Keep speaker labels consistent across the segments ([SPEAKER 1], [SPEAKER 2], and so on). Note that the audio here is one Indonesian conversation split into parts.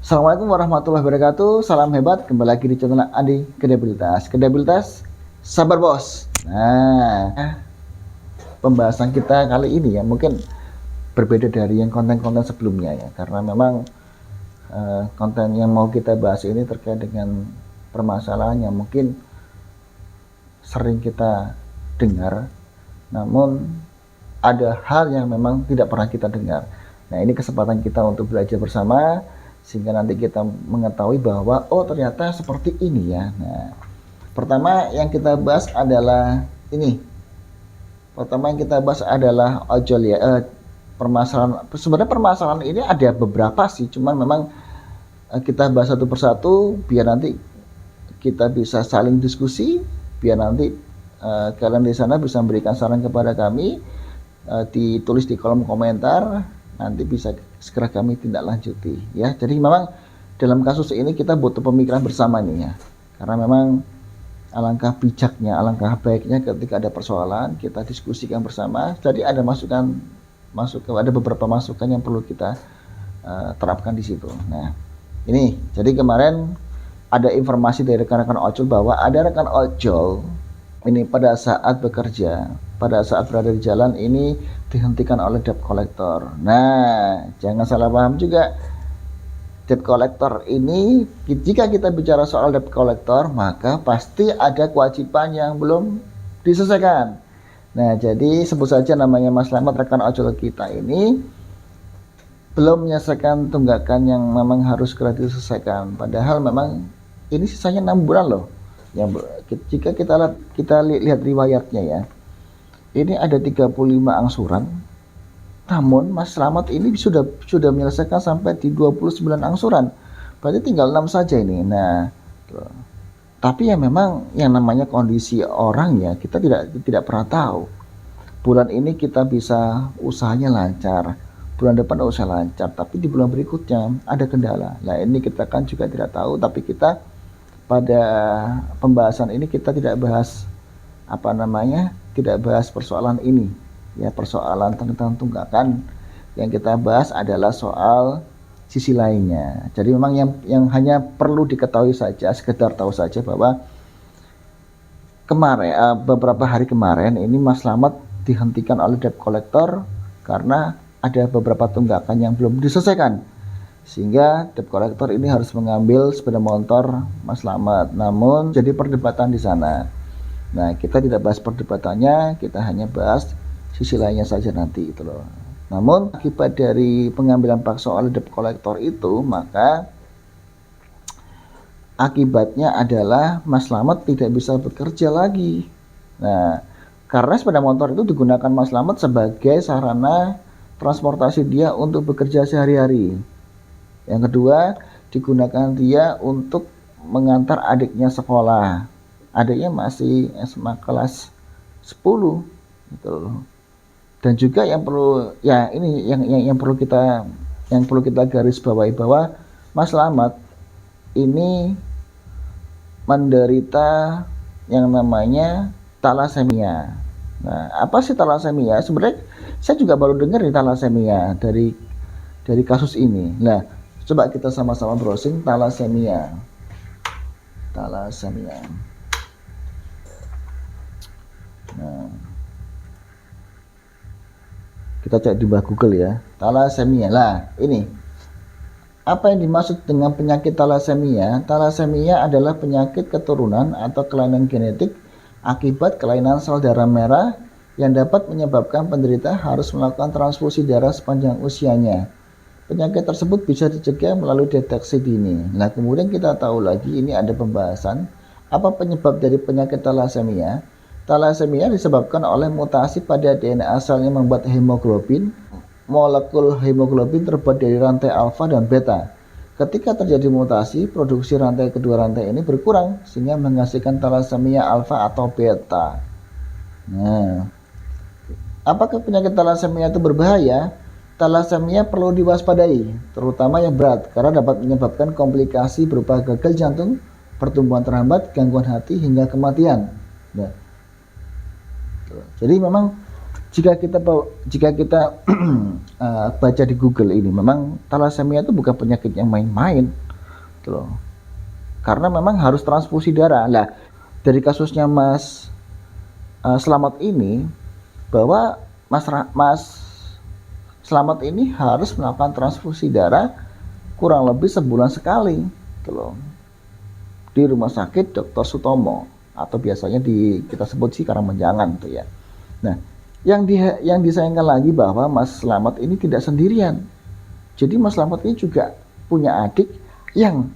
[SPEAKER 1] Assalamualaikum warahmatullahi wabarakatuh. Salam hebat. Kembali lagi di channel Adi Kredibilitas. Kredibilitas, sabar bos. Nah, pembahasan kita kali ini ya mungkin berbeda dari yang konten-konten sebelumnya ya, karena memang konten yang mau kita bahas ini terkait dengan permasalahan yang mungkin sering kita dengar, namun ada hal yang memang tidak pernah kita dengar. Nah, ini kesempatan kita untuk belajar bersama, sehingga nanti kita mengetahui bahwa oh ternyata seperti ini ya. Nah, pertama yang kita bahas adalah ini. Pertama yang kita bahas adalah ojol ya. Permasalahan, sebenarnya permasalahan ini ada beberapa sih, cuman memang kita bahas satu persatu biar nanti kita bisa saling diskusi, biar nanti kalian di sana bisa memberikan saran kepada kami, ditulis di kolom komentar, nanti bisa segera kami tindak lanjuti ya. Jadi memang dalam kasus ini kita butuh pemikiran bersama nih ya, karena memang alangkah bijaknya, alangkah baiknya ketika ada persoalan kita diskusikan bersama. Jadi ada ada beberapa masukan yang perlu kita terapkan di situ. Nah ini, jadi kemarin ada informasi dari rekan-rekan ojol bahwa ada rekan ojol ini pada saat bekerja, pada saat berada di jalan ini dihentikan oleh debt collector. Nah, jangan salah paham juga. Debt collector ini, jika kita bicara soal debt collector, maka pasti ada kewajiban yang belum diselesaikan. Nah, jadi sebut saja namanya Mas Slamet, rekan ojol kita ini belum menyelesaikan tunggakan yang memang harus segera diselesaikan. Padahal memang ini sisanya 6 bulan loh. Jika kita lihat riwayatnya ya, ini ada 35 angsuran, namun Mas Slamet ini sudah menyelesaikan sampai di 29 angsuran, berarti tinggal 6 saja ini. Nah, tapi ya memang yang namanya kondisi orang ya, kita tidak pernah tahu. Bulan ini kita bisa usahanya lancar, bulan depan usaha lancar, tapi di bulan berikutnya ada kendala. Nah ini kita kan juga tidak tahu, tapi kita pada pembahasan ini kita tidak bahas tidak bahas persoalan ini ya, persoalan tentang tunggakan. Yang kita bahas adalah soal sisi lainnya. Jadi memang yang hanya perlu diketahui saja, sekedar tahu saja bahwa kemarin beberapa hari kemarin ini Mas Slamet dihentikan oleh debt collector karena ada beberapa tunggakan yang belum diselesaikan, sehingga debt collector ini harus mengambil sepeda motor Mas Slamet. Namun jadi perdebatan di sana. Nah, kita tidak bahas perdebatannya, kita hanya bahas sisi lainnya saja nanti itu loh. Namun akibat dari pengambilan paksa oleh debt collector itu, maka akibatnya adalah Mas Slamet tidak bisa bekerja lagi. Nah, karena sepeda motor itu digunakan Mas Slamet sebagai sarana transportasi dia untuk bekerja sehari-hari. Yang kedua, digunakan dia untuk mengantar adiknya sekolah. Adiknya masih SMA kelas 10 gitu loh. Dan juga yang perlu ya ini yang perlu kita garis bawahi bahwa Mas Slamet ini menderita yang namanya thalassemia. Nah, apa sih thalassemia? Sebenarnya saya juga baru dengar di thalassemia dari kasus ini. Nah, coba kita sama-sama browsing thalassemia. Nah, kita cek di Google ya, thalassemia. Lah, ini apa yang dimaksud dengan penyakit thalassemia? Thalassemia adalah penyakit keturunan atau kelainan genetik akibat kelainan sel darah merah yang dapat menyebabkan penderita harus melakukan transfusi darah sepanjang usianya. Penyakit tersebut bisa dicegah melalui deteksi dini. Nah, kemudian kita tahu lagi ini ada pembahasan apa penyebab dari penyakit thalassemia. Thalassemia disebabkan oleh mutasi pada DNA sel yang membuat hemoglobin. Molekul hemoglobin terbuat dari rantai alfa dan beta. Ketika terjadi mutasi, produksi rantai kedua rantai ini berkurang sehingga menghasilkan thalassemia alfa atau beta. Nah, apakah penyakit thalassemia itu berbahaya? Thalassemia perlu diwaspadai, terutama yang berat, karena dapat menyebabkan komplikasi berupa gagal jantung, pertumbuhan terhambat, gangguan hati, hingga kematian. Nah, jadi memang jika kita baca di Google ini, memang thalassemia itu bukan penyakit yang main-main, gitu loh. Karena memang harus transfusi darah. Lah, dari kasusnya Mas Slamet ini, bahwa Mas Slamet ini harus melakukan transfusi darah kurang lebih sebulan sekali, gitu loh, di Rumah Sakit Dr. Sutomo, atau biasanya kita sebut sih Karangmenjangan, tuh ya. Nah, yang disayangkan lagi bahwa Mas Slamet ini tidak sendirian. Jadi Mas Slamet ini juga punya adik yang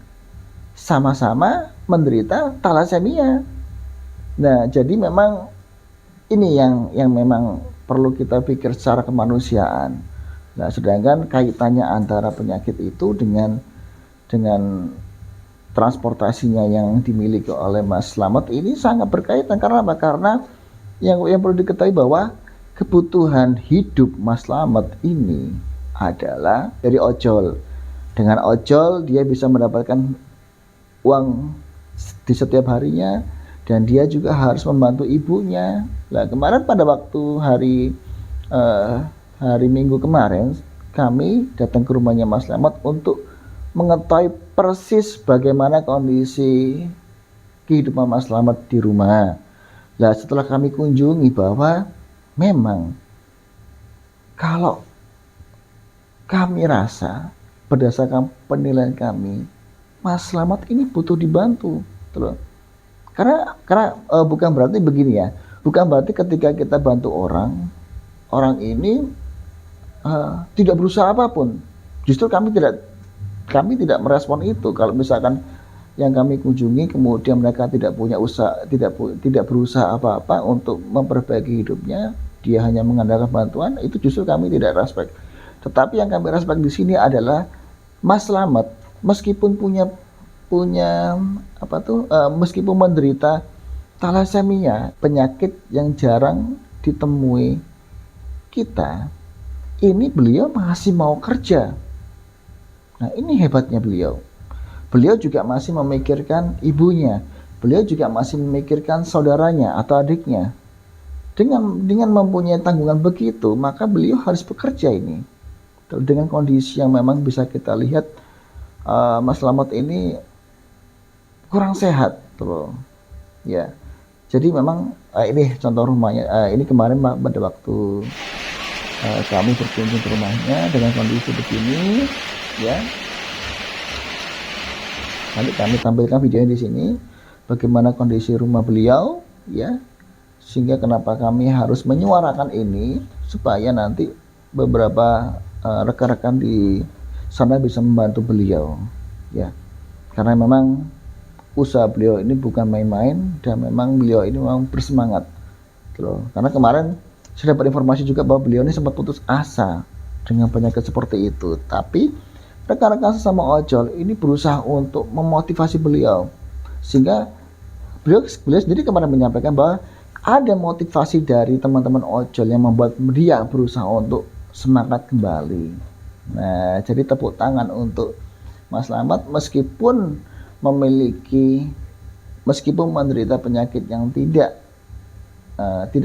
[SPEAKER 1] sama-sama menderita thalassemia. Nah, jadi memang ini yang memang perlu kita pikir secara kemanusiaan. Nah, sedangkan kaitannya antara penyakit itu dengan transportasinya yang dimiliki oleh Mas Slamet ini sangat berkaitan. Karena apa? Karena yang perlu diketahui bahwa kebutuhan hidup Mas Slamet ini adalah dari ojol. Dengan ojol dia bisa mendapatkan uang di setiap harinya, dan dia juga harus membantu ibunya. Nah, kemarin pada waktu hari Minggu kemarin, kami datang ke rumahnya Mas Slamet untuk mengetahui persis bagaimana kondisi kehidupan Mas Slamet di rumah. Nah, setelah kami kunjungi, bahwa memang kalau kami rasa berdasarkan penilaian kami, Mas Slamet ini butuh dibantu, gitu. Karena bukan berarti begini ya, bukan berarti ketika kita bantu orang ini tidak berusaha apapun. Justru kami tidak merespon itu. Kalau misalkan yang kami kunjungi kemudian mereka tidak punya usaha, tidak berusaha apa-apa untuk memperbaiki hidupnya, dia hanya mengandalkan bantuan, itu justru kami tidak respect. Tetapi yang kami respect di sini adalah Mas Slamet, meskipun meskipun menderita thalassemia, penyakit yang jarang ditemui kita, ini beliau masih mau kerja. Nah, ini hebatnya beliau. Beliau juga masih memikirkan ibunya, beliau juga masih memikirkan saudaranya atau adiknya. Dengan mempunyai tanggungan begitu, maka beliau harus bekerja ini. Dengan kondisi yang memang bisa kita lihat, Mas Slamet ini kurang sehat, tuh ya. Jadi memang ini contoh rumahnya. Ini kemarin pada waktu kami berkunjung ke rumahnya dengan kondisi begini, ya. Nanti kami tampilkan videonya di sini, bagaimana kondisi rumah beliau, ya. Sehingga kenapa kami harus menyuarakan ini, supaya nanti beberapa rekan-rekan di sana bisa membantu beliau, ya. Karena memang usaha beliau ini bukan main-main, dan memang beliau ini memang bersemangat, gitu. Karena kemarin saya dapat informasi juga bahwa beliau ini sempat putus asa dengan penyakit seperti itu, tapi rekan-rekan sesama ojol ini berusaha untuk memotivasi beliau, sehingga beliau sendiri kemarin menyampaikan bahwa ada motivasi dari teman-teman ojol yang membuat dia berusaha untuk semangat kembali. Nah, jadi tepuk tangan untuk Mas Slamet, meskipun menderita penyakit yang tidak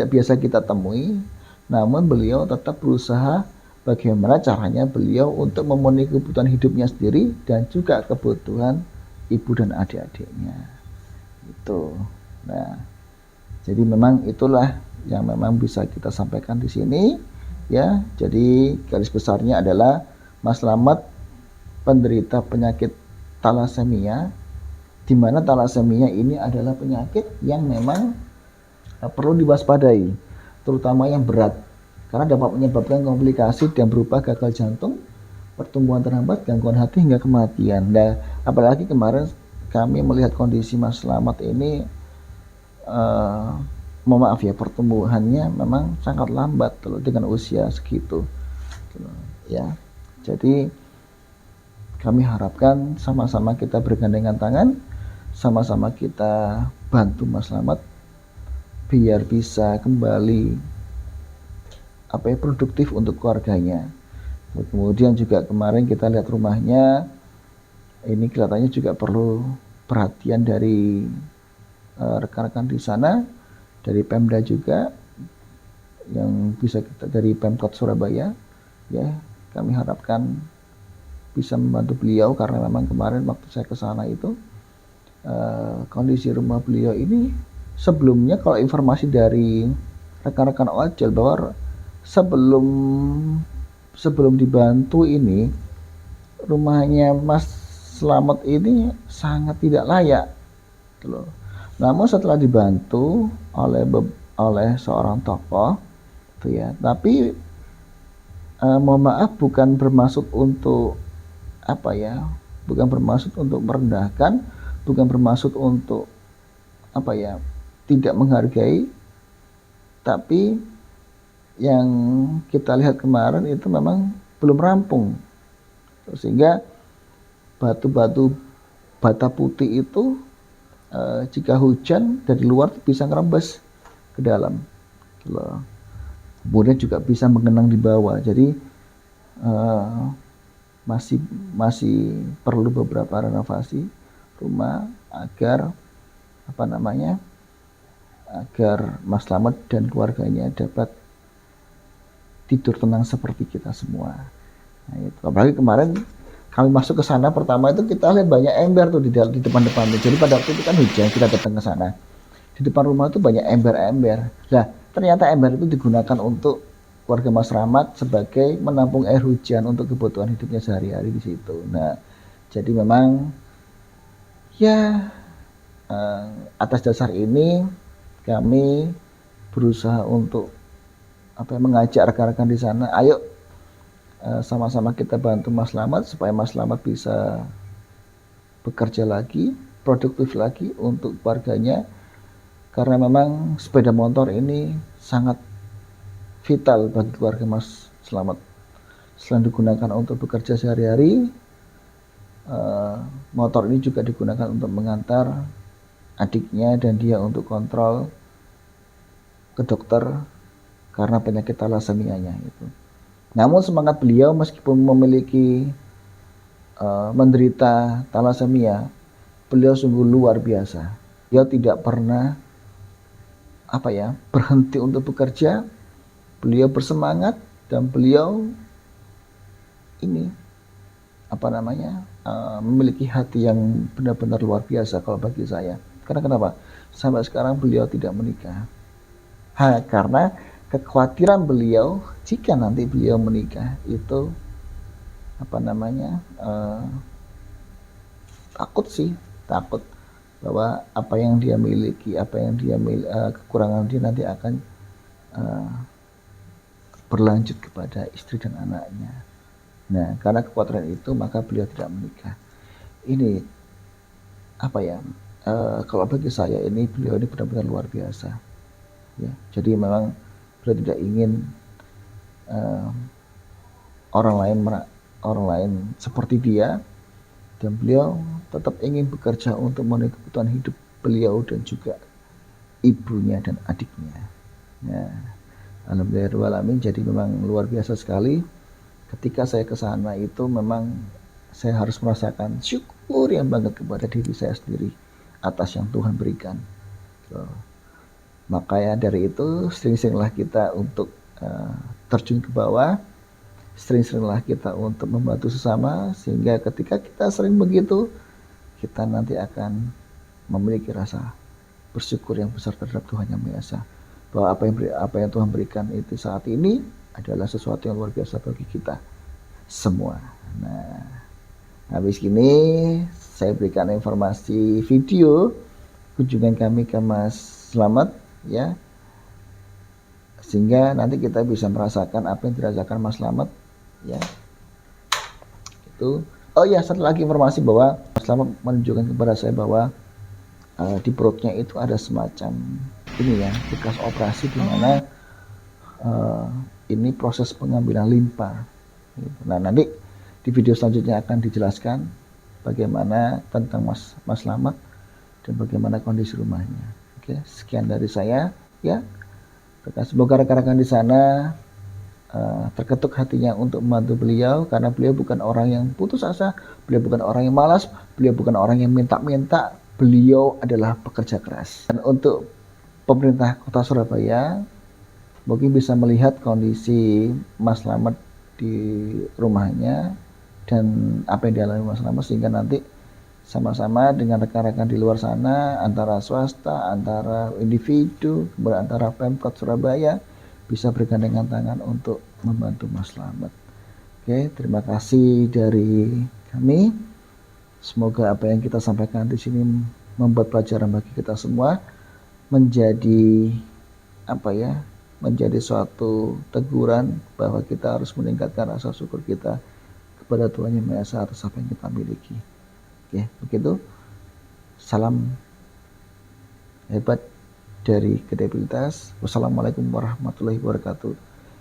[SPEAKER 1] biasa kita temui, namun beliau tetap berusaha bagaimana caranya beliau untuk memenuhi kebutuhan hidupnya sendiri dan juga kebutuhan ibu dan adik-adiknya. Itu. Nah, jadi memang itulah yang memang bisa kita sampaikan di sini, ya. Jadi garis besarnya adalah Mas Slamet penderita penyakit thalassemia, di mana thalassemia ini adalah penyakit yang memang perlu diwaspadai, terutama yang berat, karena dapat menyebabkan komplikasi dan berupa gagal jantung, pertumbuhan terhambat, gangguan hati hingga kematian. Nah, apalagi kemarin kami melihat kondisi Mas Slamet ini, maaf ya, pertumbuhannya memang sangat lambat loh dengan usia segitu, ya. Jadi kami harapkan sama-sama kita bergandengan tangan, sama-sama kita bantu Mas Slamet biar bisa kembali produktif untuk keluarganya. Kemudian juga kemarin kita lihat rumahnya, ini kelihatannya juga perlu perhatian dari rekan-rekan di sana, dari Pemda juga, yang bisa kita dari Pemkot Surabaya, ya kami harapkan bisa membantu beliau, karena memang kemarin waktu saya ke sana itu kondisi rumah beliau ini sebelumnya, kalau informasi dari rekan-rekan ojol, bahwa sebelum dibantu ini rumahnya Mas Slamet ini sangat tidak layak gitu loh. Namun setelah dibantu oleh seorang tokoh gitu ya, tapi mohon maaf, bukan bermaksud untuk apa ya, bukan bermaksud untuk merendahkan, bukan bermaksud untuk apa ya, tidak menghargai, tapi yang kita lihat kemarin itu memang belum rampung, sehingga batu-batu bata putih itu jika hujan dari luar bisa ngerembes ke dalam, kemudian juga bisa mengenang di bawah. Jadi masih perlu beberapa renovasi rumah agar agar Mas Slamet dan keluarganya dapat tidur tenang seperti kita semua. Nah, itu. Apalagi kemarin kami masuk ke sana pertama itu kita lihat banyak ember tuh di depan-depan. Jadi pada waktu itu kan hujan, kita datang ke sana. Di depan rumah itu banyak ember-ember. Nah, ternyata ember itu digunakan untuk keluarga Mas Slamet sebagai menampung air hujan untuk kebutuhan hidupnya sehari-hari di situ. Nah, jadi memang ya atas dasar ini kami berusaha untuk mengajak rekan-rekan di sana, ayo sama-sama kita bantu Mas Slamet supaya Mas Slamet bisa bekerja lagi, produktif lagi untuk keluarganya, karena memang sepeda motor ini sangat vital bagi keluarga Mas Slamet. Selain digunakan untuk bekerja sehari-hari, motor ini juga digunakan untuk mengantar adiknya dan dia untuk kontrol ke dokter karena penyakit talasemianya itu. Namun semangat beliau meskipun memiliki menderita talasemia, beliau sungguh luar biasa. Dia tidak pernah berhenti untuk bekerja. Beliau bersemangat dan beliau ini memiliki hati yang benar-benar luar biasa kalau bagi saya. Karena kenapa? Sampai sekarang beliau tidak menikah. Karena kekhawatiran beliau jika nanti beliau menikah itu takut bahwa apa yang dia miliki, kekurangan dia nanti akan berlanjut kepada istri dan anaknya. Nah, karena kekhawatiran itu maka beliau tidak menikah. Ini kalau bagi saya ini beliau ini benar-benar luar biasa. Ya, jadi memang beliau tidak ingin orang lain seperti dia, dan beliau tetap ingin bekerja untuk memenuhi kebutuhan hidup beliau dan juga ibunya dan adiknya. Nah, alhamdulillahirrahmanirrahim. Jadi memang luar biasa sekali. Ketika saya ke sana itu memang saya harus merasakan syukur yang banget kepada diri saya sendiri atas yang Tuhan berikan. Makanya dari itu sering-seringlah kita untuk terjun ke bawah, sering-seringlah kita untuk membantu sesama, sehingga ketika kita sering begitu, kita nanti akan memiliki rasa bersyukur yang besar terhadap Tuhan Yang Maha Esa, bahwa apa yang Tuhan berikan itu saat ini adalah sesuatu yang luar biasa bagi kita semua. Nah, habis ini saya berikan informasi video kunjungan kami ke Mas Slamet, ya, sehingga nanti kita bisa merasakan apa yang dirasakan Mas Slamet, ya. Itu. Oh ya, satu lagi informasi bahwa Mas Slamet menunjukkan kepada saya bahwa di perutnya itu ada semacam ini ya, bekas operasi di mana ini proses pengambilan limpa. Nah, nanti di video selanjutnya akan dijelaskan bagaimana tentang Mas Slamet dan bagaimana kondisi rumahnya. Oke, sekian dari saya, ya. Semoga rekan-rekan di sana terketuk hatinya untuk membantu beliau, karena beliau bukan orang yang putus asa, beliau bukan orang yang malas, beliau bukan orang yang minta-minta, beliau adalah pekerja keras. Dan untuk pemerintah Kota Surabaya, mungkin bisa melihat kondisi Mas Slamet di rumahnya dan apa yang dialami Mas Slamet, sehingga nanti sama-sama dengan rekan-rekan di luar sana, antara swasta, antara individu, antara Pemkot Surabaya, bisa bergandengan tangan untuk membantu Mas Slamet. Oke, terima kasih dari kami. Semoga apa yang kita sampaikan di sini membuat pelajaran bagi kita semua, menjadi menjadi suatu teguran bahwa kita harus meningkatkan rasa syukur kita kepada Tuhan Yang Maha Esa atas apa yang kita miliki. Oke, begitu. Salam hebat dari Kredibilitas. Wassalamualaikum warahmatullahi wabarakatuh.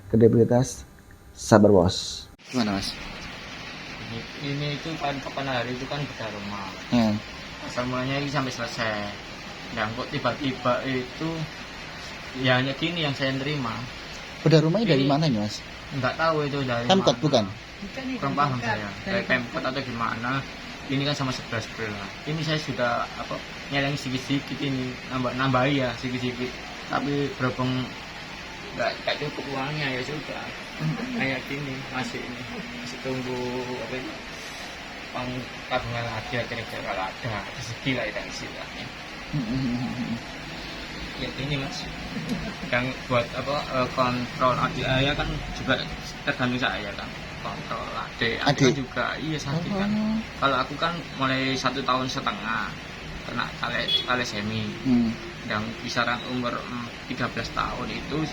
[SPEAKER 1] Kredibilitas, sabar bos. Gimana Mas?
[SPEAKER 2] Ini itu kan kapan hari itu kan bedah rumah. Asal mulanya ini sampai selesai. Dan kok tiba-tiba itu ya hanya gini yang saya terima.
[SPEAKER 1] Bedah rumahnya dari mana nih Mas?
[SPEAKER 2] Enggak tahu itu dari
[SPEAKER 1] Pemkot bukan?
[SPEAKER 2] Kurang paham saya. Dari Pemkot atau gimana? Ini kan sama sebelah. Ini saya sudah nyeleng sedikit-sedikit ini nambah ya sedikit-sedikit. Tapi berhubung nggak cukup uangnya ya sudah. Kayak gini masih tunggu uang tabungan lagi akhirnya kalau ada rezeki lah itu istilahnya. Ya ini Mas, yang buat kontrol adik saya kan juga tergantung saya kan, kontrol adik kan juga iya sakit kan. Kalau aku kan mulai 1,5 tahun kena thalassemia, dan kisaran umur 13 tahun itu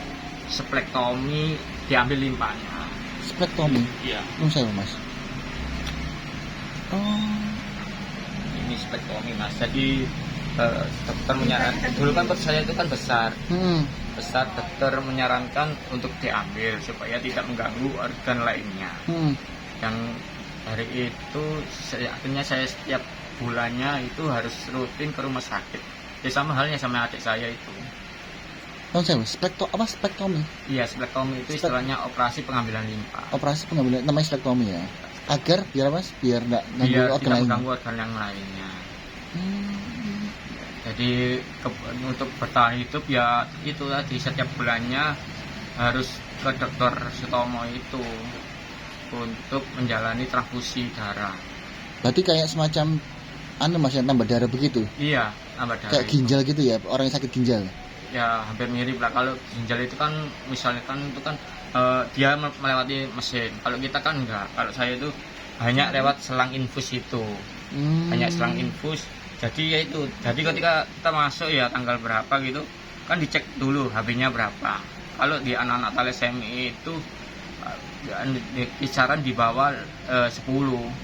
[SPEAKER 2] splektomi, diambil limpahnya.
[SPEAKER 1] Splektomi?
[SPEAKER 2] Iya.
[SPEAKER 1] Saya Mas.
[SPEAKER 2] Ini splektomi Mas. Jadi dokter menyarankan, dulu kan perut saya itu kan besar, dokter menyarankan untuk diambil supaya tidak mengganggu organ lainnya. Yang dari itu akhirnya saya setiap bulannya itu harus rutin ke rumah sakit. Ya sama halnya sama adik saya itu.
[SPEAKER 1] Splektomi?
[SPEAKER 2] Iya, splektomi itu istilahnya operasi pengambilan limpa.
[SPEAKER 1] Operasi pengambilan, namanya splektomi ya. Agar biar tidak
[SPEAKER 2] mengganggu organ yang lainnya. Jadi untuk bertahan hidup ya itu tadi, setiap bulannya harus ke dokter Sutomo itu untuk menjalani transfusi darah.
[SPEAKER 1] Berarti kayak semacam Mas yang tambah darah begitu?
[SPEAKER 2] Iya, tambah darah.
[SPEAKER 1] Kayak ginjal gitu ya, orang yang sakit ginjal?
[SPEAKER 2] Ya hampir mirip lah. Kalau ginjal itu kan misalnya kan itu kan dia melewati mesin. Kalau kita kan enggak. Kalau saya itu hanya lewat selang infus itu. Hanya selang infus. Jadi ya itu. Jadi ketika kita masuk ya tanggal berapa gitu, kan dicek dulu HB-nya berapa. Kalau di anak-anak thalassemia itu kisaran di bawah 10.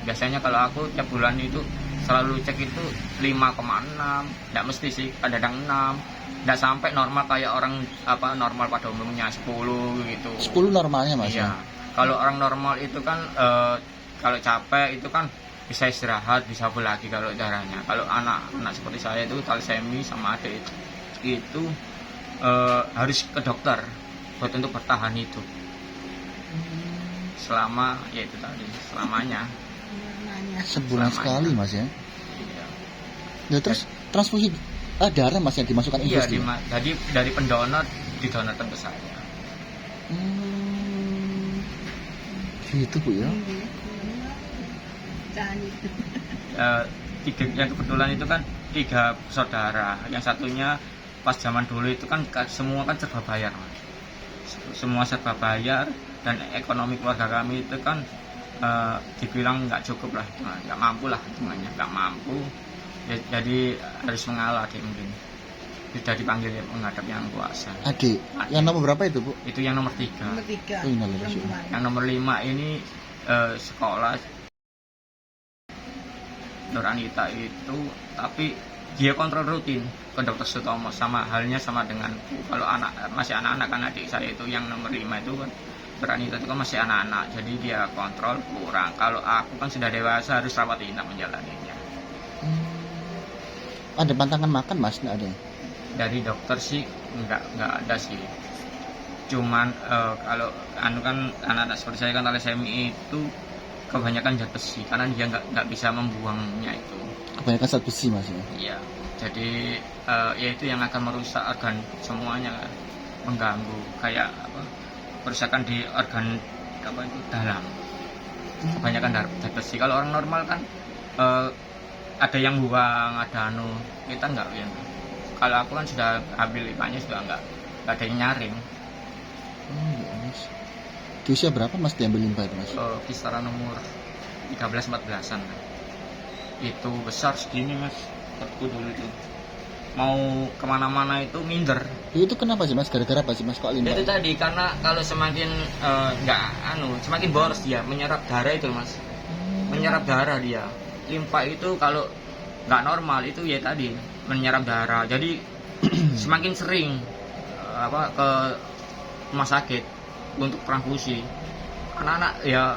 [SPEAKER 2] Biasanya kalau aku tiap bulan itu selalu cek itu 5,6. Enggak mesti sih, kadang 6. Enggak sampai normal kayak orang normal pada umumnya 10 gitu.
[SPEAKER 1] 10 normalnya Mas?
[SPEAKER 2] Iya. Kalau orang normal itu kan kalau capek itu kan bisa istirahat, bisa full lagi kalau darahnya. Kalau anak-anak seperti saya itu thalassemia sama adik itu harus ke dokter buat untuk bertahan hidup. Selama yaitu tadi selamanya.
[SPEAKER 1] Sebulan sekali Mas ya? Iya. Ya terus transfusi darah Mas yang dimasukkan infus?
[SPEAKER 2] Iya, jadi dari pendonor didonorkan ke saya.
[SPEAKER 1] Gitu Bu ya?
[SPEAKER 2] Yang kebetulan itu kan 3 saudara. Yang satunya pas zaman dulu itu kan semua kan serba bayar Mas. Semua serba bayar, dan ekonomi keluarga kami itu kan dibilang nggak cukup lah, nggak mampu lah semuanya, nggak mampu ya, jadi harus mengalah adik mungkin sudah dipanggil menghadap yang kuasa. Adik
[SPEAKER 1] yang nomor berapa itu Bu?
[SPEAKER 2] Itu yang nomor 3. Yang nomor 5 ini sekolah Nur Anita itu, tapi dia kontrol rutin ke dokter Sutomo, sama halnya sama dengan kalau masih anak-anak kan adik saya itu yang nomor 5 itu kan Nur Anita itu kan masih anak-anak, jadi dia kontrol kurang. Kalau aku kan sudah dewasa harus rawat inap menjalaninya.
[SPEAKER 1] Ada pantangan makan Mas? Nggak ada?
[SPEAKER 2] Dari dokter sih nggak ada sih. Cuman kalau kan anak-anak seperti saya kan thalassemia itu kebanyakan zat besi karena dia nggak bisa membuangnya itu.
[SPEAKER 1] Kebanyakan zat besi Mas ya?
[SPEAKER 2] Iya. Jadi ya itu yang akan merusak organ semuanya kan. mengganggu kayak apa kerusakan di organ apa itu dalam, kebanyakan darah depresi. Kalau orang normal kan ada yang buang, ada anu, kita enggak ya. Kalau aku kan sudah ambil limpahnya, sudah enggak ada yang nyaring.
[SPEAKER 1] Iya, Mas. Di usia berapa Mas diambil limpa itu, Mas?
[SPEAKER 2] Kisaran umur 13-14an. Itu besar segini Mas, aku dulu itu mau kemana-mana itu minder.
[SPEAKER 1] Itu kenapa sih Mas? Gara-gara apa sih Mas kok limpa?
[SPEAKER 2] Itu tadi karena kalau semakin semakin boros dia menyerap darah itu Mas, menyerap darah dia. Limpa itu kalau nggak normal itu ya tadi menyerap darah. Jadi semakin sering ke rumah sakit untuk transfusi. Anak-anak ya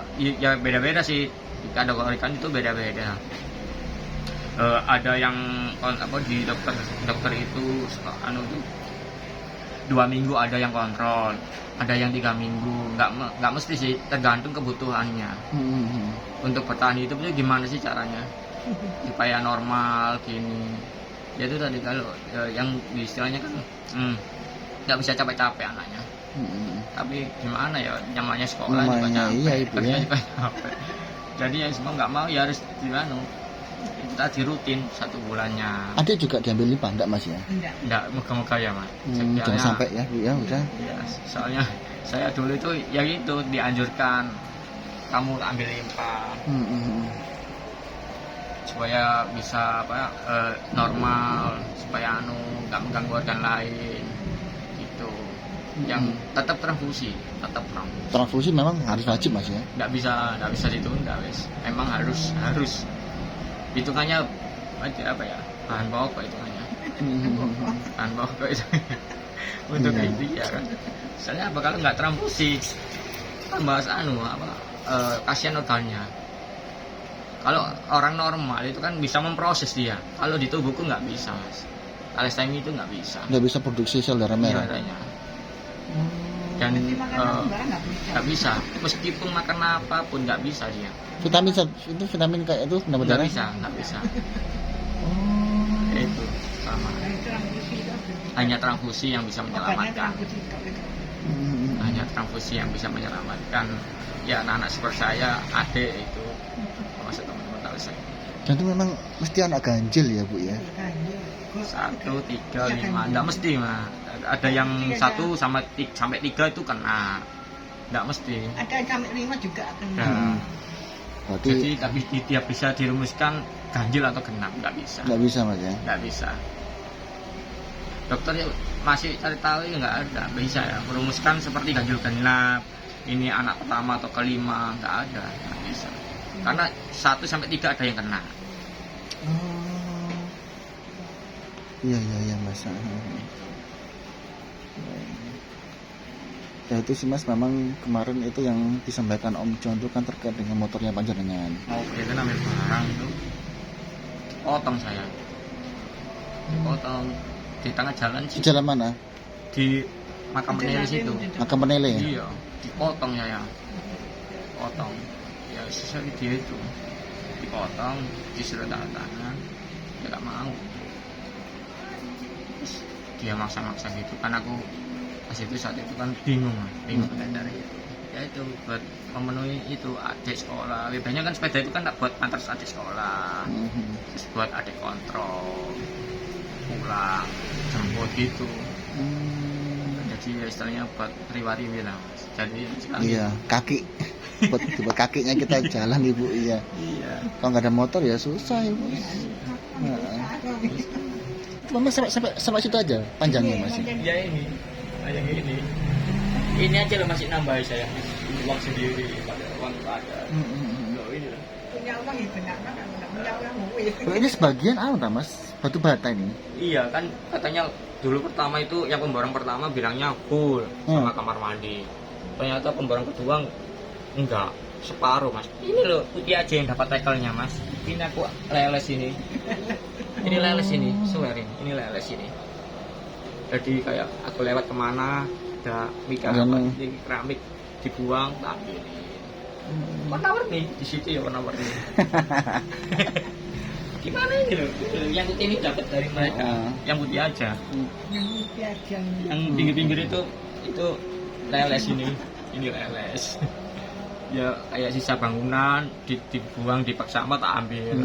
[SPEAKER 2] beda-beda sih, kategorikan itu beda-beda. Ada yang di dokter itu tuh 2 minggu ada yang kontrol, ada yang 3 minggu, nggak mesti sih, tergantung kebutuhannya. Untuk bertahan hidup itu gimana sih caranya supaya normal gini. Ya itu tadi kalau yang istilahnya kan nggak bisa capek-capek anaknya. Tapi gimana ya, namanya sekolah juga capek,
[SPEAKER 1] iya, Ibu,
[SPEAKER 2] kerja
[SPEAKER 1] ya.
[SPEAKER 2] juga capek. Jadi yang semua nggak mau ya harus kita di rutin 1 bulannya.
[SPEAKER 1] Adik juga diambil limpa enggak Mas ya?
[SPEAKER 2] Enggak, moga-moga ya Mas.
[SPEAKER 1] Jangan sampai ya Bu ya, udah.
[SPEAKER 2] Ya, soalnya saya dulu itu ya gitu dianjurkan kamu ambil limpa supaya bisa normal, supaya nggak mengganggu organ lain gitu. Yang tetap transfusi.
[SPEAKER 1] Transfusi memang harus wajib Mas ya?
[SPEAKER 2] Nggak bisa ditunda wes. Memang harus hitungannya bahan pokok hitungannya. Bahan pokok itu untuk itu ya kan. Soalnya apa kalau nggak transfusi tambah kasihan organnya. Kalau orang normal itu kan bisa memproses dia. Kalau di tubuhku nggak bisa Mas. Thalassemia itu nggak bisa.
[SPEAKER 1] Nggak bisa produksi sel darah merah.
[SPEAKER 2] Darahnya. Dan nggak bisa. Meskipun makan apapun nggak bisa dia.
[SPEAKER 1] Vitamin kayak itu pendapat darah?
[SPEAKER 2] Nggak bisa. Itu sama. Hanya transfusi yang bisa menyelamatkan. Hanya transfusi yang bisa menyelamatkan. Ya anak-anak seperti saya, adik itu, masuk teman-teman thalassemia.
[SPEAKER 1] Dan itu memang mesti anak ganjil ya Bu ya?
[SPEAKER 2] 1, 3, 5, nggak mesti mah. Ada yang 1 sampai 3 itu kena, nggak mesti.
[SPEAKER 3] Ada yang sampai 5 juga kena.
[SPEAKER 1] Berarti
[SPEAKER 2] Jadi tapi tidak bisa dirumuskan ganjil atau genap, nggak bisa.
[SPEAKER 1] nggak bisa Mas ya?
[SPEAKER 2] Nggak bisa. Dokter masih cari tahu ya nggak ada, bisa ya merumuskan seperti ganjil genap. Ini anak pertama atau kelima, nggak ada, nggak bisa. Karena 1 sampai 3 ada yang kena.
[SPEAKER 1] Iya Mas. Ya itu sih Mas, memang kemarin itu yang disampaikan Om John itu kan terkait dengan motornya panjenengan.
[SPEAKER 2] Mau kita ambil barang itu, potong saya, dipotong di tengah jalan
[SPEAKER 1] Di jalan mana?
[SPEAKER 2] di makam peneliti situ.
[SPEAKER 1] Makam Penele ya?
[SPEAKER 2] Iya, dipotong saya, potong. Ya sesuai dia itu, dipotong, disuruh tangan, dia nggak mau. Terus dia maksa-maksa gitu, kan aku pas itu saat itu kan bingung dari itu. Ya itu buat memenuhi itu adik sekolah. Biasanya kan sepeda itu kan tak buat antar adik sekolah, terus buat adik kontrol, pulang, jemput gitu. Jadi ya istilahnya buat riwari lah. Jadi
[SPEAKER 1] Iya, kaki. buat kakinya kita jalan Ibu, iya. Kalau nggak ada motor ya susah Ibu. Mas sampai situ aja panjangnya Mas.
[SPEAKER 2] Ya ini, kayak gini. Ini aja loh masih nambah saya. Uang sendiri, pada uang ada. Loh ini lah.
[SPEAKER 3] Punya uang ya benar kan, punya uang ya.
[SPEAKER 1] Ini sebagian Mas, batu bata ini.
[SPEAKER 2] Iya kan katanya dulu pertama itu yang pemborong pertama bilangnya full sama kamar mandi. Ternyata pemborong kedua enggak, separuh Mas. Ini loh putih aja yang dapat tekelnya Mas. Ini aku leles ini. Ini leles ini, swear ini leles ini. Jadi kayak aku lewat kemana ada keramik dibuang tak ambilin. Warna-warni di situ ya warna-warni. gimana ini loh, yang putih ini dapat dari mereka, yang putih aja.
[SPEAKER 3] Yang piajang.
[SPEAKER 2] Yang pinggir-pinggir itu leles ini leles. Ya kayak sisa bangunan dibuang dipaksa sama tak ambil.